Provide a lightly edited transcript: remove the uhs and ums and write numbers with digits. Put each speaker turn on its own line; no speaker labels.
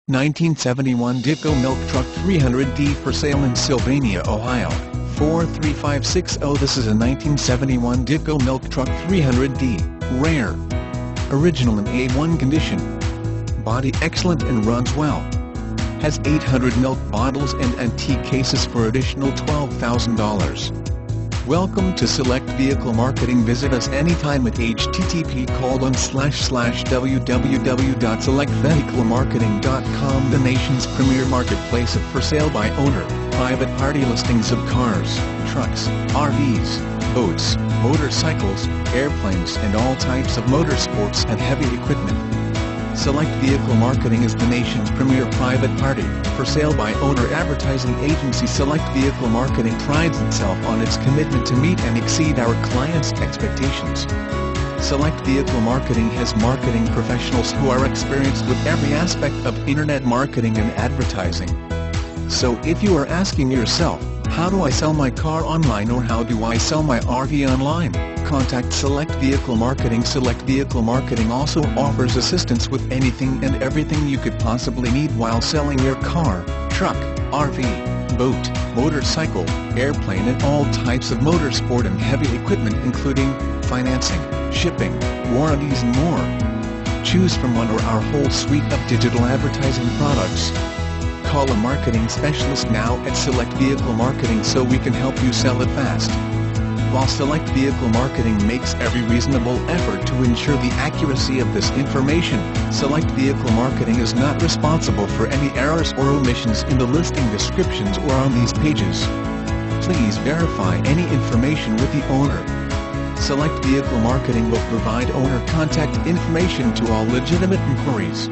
1971 Dipco Milk Truck 300D for sale in Sylvania, Ohio, 43560. This is a 1971 Dipco Milk Truck 300D, rare. Original in A1 condition. Body excellent and runs well. Has 800 milk bottles and antique cases for additional $12,000. Welcome to Select Vehicle Marketing. Visit us anytime at http://www.selectvehiclemarketing.com, the nation's premier marketplace of for sale by owner, private party listings of cars, trucks, RVs, boats, motorcycles, airplanes and all types of motorsports and heavy equipment. Select Vehicle Marketing is the nation's premier private party, for sale by owner advertising agency. Select Vehicle Marketing prides itself on its commitment to meet and exceed our clients' expectations. Select Vehicle Marketing has marketing professionals who are experienced with every aspect of internet marketing and advertising. So if you are asking yourself, how do I sell my car online, or how do I sell my RV online? Contact Select Vehicle Marketing. Select Vehicle Marketing also offers assistance with anything and everything you could possibly need while selling your car, truck, RV, boat, motorcycle, airplane and all types of motorsport and heavy equipment, including financing, shipping, warranties and more. Choose from one or our whole suite of digital advertising products. Call a marketing specialist now at Select Vehicle Marketing so we can help you sell it fast. While Select Vehicle Marketing makes every reasonable effort to ensure the accuracy of this information, Select Vehicle Marketing is not responsible for any errors or omissions in the listing descriptions or on these pages. Please verify any information with the owner. Select Vehicle Marketing will provide owner contact information to all legitimate inquiries.